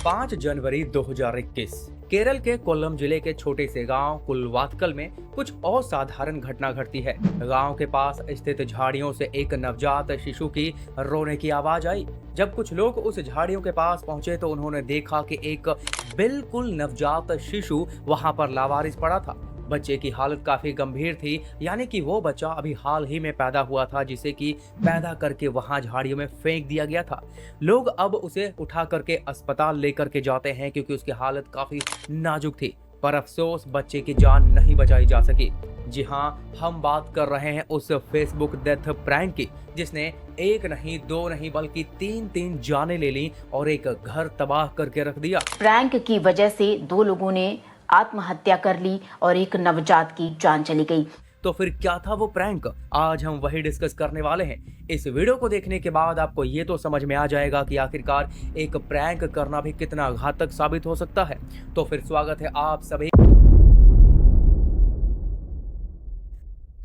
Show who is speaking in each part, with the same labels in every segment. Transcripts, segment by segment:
Speaker 1: 5 जनवरी 2021 केरल के कोल्लम जिले के छोटे से गांव कुलवातकल में कुछ असाधारण घटना घटती है। गांव के पास स्थित झाड़ियों से एक नवजात शिशु की रोने की आवाज आई। जब कुछ लोग उस झाड़ियों के पास पहुंचे तो उन्होंने देखा कि एक बिल्कुल नवजात शिशु वहां पर लावारिस पड़ा था। बच्चे की हालत काफी गंभीर थी, यानी कि वो बच्चा अभी हाल ही में पैदा हुआ था, जिसे कि पैदा करके वहां झाड़ियों में फेंक दिया गया था। लोग अब उसे उठा करके अस्पताल लेकर के जाते हैं क्योंकि उसकी हालत काफी नाजुक थी, पर अफसोस बच्चे की जान नहीं बचाई जा सकी। जी हाँ, हम बात कर रहे हैं उस फेसबुक डेथ प्रैंक की, जिसने एक नहीं दो नहीं बल्कि तीन जानें ले ली और एक घर तबाह करके रख दिया।
Speaker 2: प्रैंक की वजह से 2 लोगों ने आत्महत्या कर ली और एक नवजात की जान चली गई।
Speaker 1: तो फिर क्या था वो प्रैंक? आज हम वही डिस्कस करने वाले हैं। इस वीडियो को देखने के बाद आपको ये तो समझ में आ जाएगा कि आखिरकार एक प्रैंक करना भी कितना घातक साबित हो सकता है। तो फिर स्वागत है आप सभी।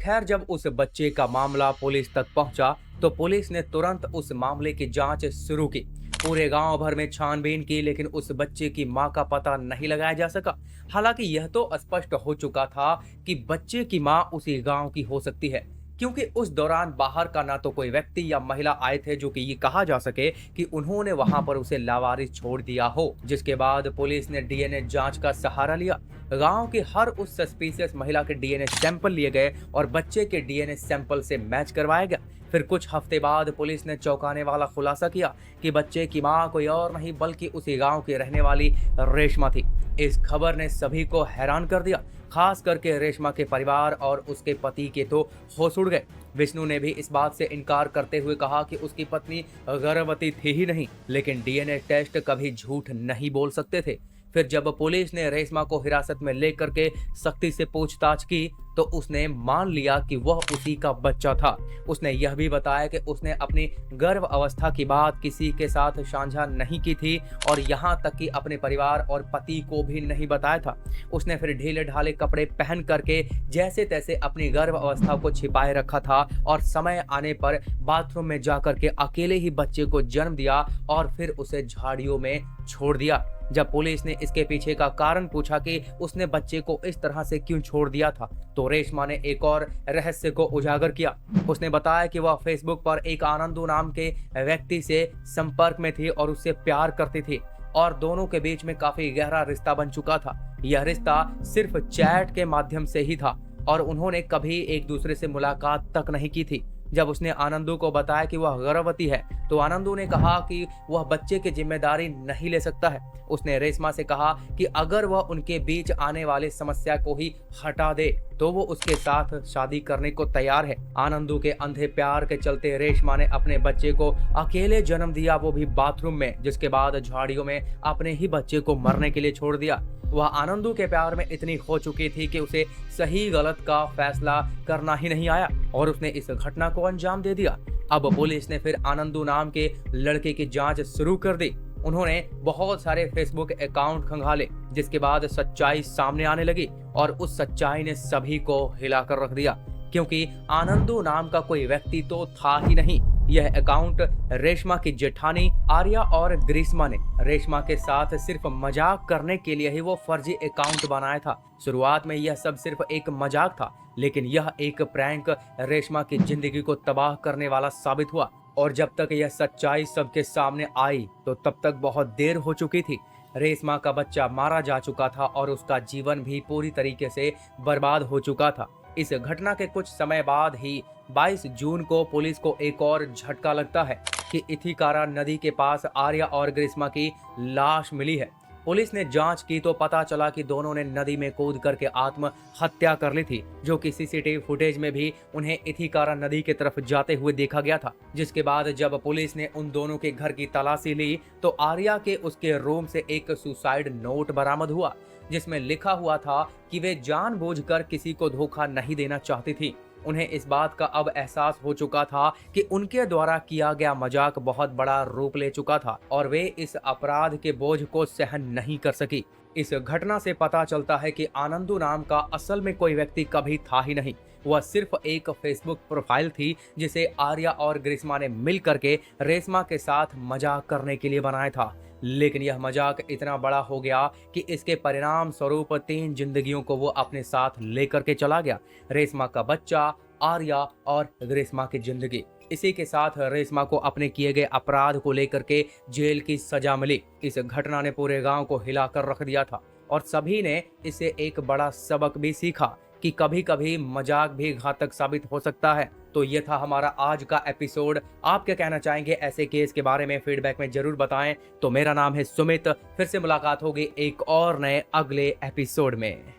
Speaker 1: खैर, जब उस बच्चे का मामला पुलिस तक पहुंचा तो पुलिस ने तुरंत उस मामले की जांच शुरू की। पूरे गांव भर में छानबीन की, लेकिन उस बच्चे की मां का पता नहीं लगाया जा सका। हालांकि यह तो स्पष्ट हो चुका था कि बच्चे की मां उसी गांव की हो सकती है, क्योंकि उस दौरान बाहर का ना तो कोई व्यक्ति या महिला आए थे जो कि ये कहा जा सके कि उन्होंने वहां पर उसे लावारिस छोड़ दिया हो। जिसके बाद पुलिस ने डीएनए जांच का सहारा लिया। गांव की हर उस सस्पिशियस महिला के डीएनए सैंपल लिए गए और बच्चे के डीएनए सैंपल से मैच करवाया गया। फिर कुछ हफ्ते बाद पुलिस ने चौंकाने वाला खुलासा किया कि बच्चे की मां कोई और नहीं बल्कि उसी गांव की रहने वाली रेशमा थी। इस खबर ने सभी को हैरान कर दिया, खास करके रेशमा के परिवार और उसके पति के तो होश उड़ गए। विष्णु ने भी इस बात से इनकार करते हुए कहा कि उसकी पत्नी गर्भवती थी ही नहीं, लेकिन डीएनए टेस्ट कभी झूठ नहीं बोल सकते थे। फिर जब पुलिस ने रेशमा को हिरासत में लेकर के सख्ती से पूछताछ की तो उसने मान लिया कि वह उसी का बच्चा था। उसने यह भी बताया कि उसने अपनी गर्भ अवस्था की बात किसी के साथ साझा नहीं की थी और यहाँ तक कि अपने परिवार और पति को भी नहीं बताया था। उसने फिर ढीले ढाले कपड़े पहन करके जैसे तैसे अपनी गर्भ अवस्था को छिपाए रखा था और समय आने पर बाथरूम में जाकर के अकेले ही बच्चे को जन्म दिया और फिर उसे झाड़ियों में छोड़ दिया। जब पुलिस ने इसके पीछे का कारण पूछा कि उसने बच्चे को इस तरह से क्यों छोड़ दिया था, तो रेशमा ने एक और रहस्य को उजागर किया। उसने बताया कि वह फेसबुक पर एक आनंदू नाम के व्यक्ति से संपर्क में थी और उससे प्यार करती थी और दोनों के बीच में काफी गहरा रिश्ता बन चुका था। यह रिश्ता सिर्फ चैट के माध्यम से ही था और उन्होंने कभी एक दूसरे से मुलाकात तक नहीं की थी। जब उसने आनंदू को बताया कि वह गर्भवती है तो आनंदू ने कहा कि वह बच्चे की जिम्मेदारी नहीं ले सकता है। उसने रेशमा से कहा कि अगर वह उनके बीच आने वाली समस्या को ही हटा दे तो वो उसके साथ शादी करने को तैयार है। आनंदू के अंधे प्यार के चलते रेशमा ने अपने बच्चे को अकेले जन्म दिया, वो भी बाथरूम में, जिसके बाद झाड़ियों में अपने ही बच्चे को मरने के लिए छोड़ दिया। वह आनंदू के प्यार में इतनी खो चुकी थी कि उसे सही गलत का फैसला करना ही नहीं आया और उसने इस घटना को अंजाम दे दिया। अब पुलिस ने फिर आनंदू नाम के लड़के की जांच शुरू कर दी। उन्होंने बहुत सारे फेसबुक अकाउंट खंगाले, जिसके बाद सच्चाई सामने आने लगी और उस सच्चाई ने सभी को हिलाकर रख दिया, क्योंकि आनंदू नाम का कोई व्यक्ति तो था ही नहीं। यह अकाउंट रेशमा की जेठानी आर्या और ग्रीष्मा ने रेशमा के साथ सिर्फ मजाक करने के लिए ही वो फर्जी अकाउंट बनाया था। शुरुआत में यह सब सिर्फ एक मजाक था, लेकिन यह एक प्रैंक रेशमा की जिंदगी को तबाह करने वाला साबित हुआ और जब तक यह सच्चाई सबके सामने आई तो तब तक बहुत देर हो चुकी थी। रेशमा का बच्चा मारा जा चुका था और उसका जीवन भी पूरी तरीके से बर्बाद हो चुका था। इस घटना के कुछ समय बाद ही 22 जून को पुलिस को एक और झटका लगता है कि इथिकारा नदी के पास आर्या और ग्रीष्मा की लाश मिली है। पुलिस ने जांच की तो पता चला कि दोनों ने नदी में कूद करके आत्महत्या कर ली थी, जो कि सीसीटीवी फुटेज में भी उन्हें इथिकारा नदी की तरफ जाते हुए देखा गया था। जिसके बाद जब पुलिस ने उन दोनों के घर की तलाशी ली तो आर्या के उसके रूम से एक सुसाइड नोट बरामद हुआ, जिसमें लिखा हुआ था कि वे जानबूझकर किसी को धोखा नहीं देना चाहती थी। उन्हें इस बात का अब एहसास हो चुका था कि उनके द्वारा किया गया मजाक बहुत बड़ा रूप ले चुका था और वे इस अपराध के बोझ को सहन नहीं कर सकी। इस घटना से पता चलता है कि आनंदू नाम का असल में कोई व्यक्ति कभी था ही नहीं। वह सिर्फ एक फेसबुक प्रोफाइल थी जिसे आर्या और ग्रीष्मा ने मिल करके रेशमा के साथ मजाक करने के लिए बनाया था। लेकिन यह मजाक इतना बड़ा हो गया कि इसके परिणाम स्वरूप 3 जिंदगियों को वो अपने साथ लेकर के चला गया। रेशमा का बच्चा, आर्या और रेशमा की जिंदगी। इसी के साथ रेशमा को अपने किए गए अपराध को लेकर के जेल की सजा मिली। इस घटना ने पूरे गांव को हिलाकर रख दिया था और सभी ने इसे एक बड़ा सबक भी सीखा कि कभी कभी मजाक भी घातक साबित हो सकता है। तो ये था हमारा आज का एपिसोड। आप क्या कहना चाहेंगे ऐसे केस के बारे में, फीडबैक में जरूर बताएं। तो मेरा नाम है सुमित, फिर से मुलाकात होगी एक और नए अगले एपिसोड में।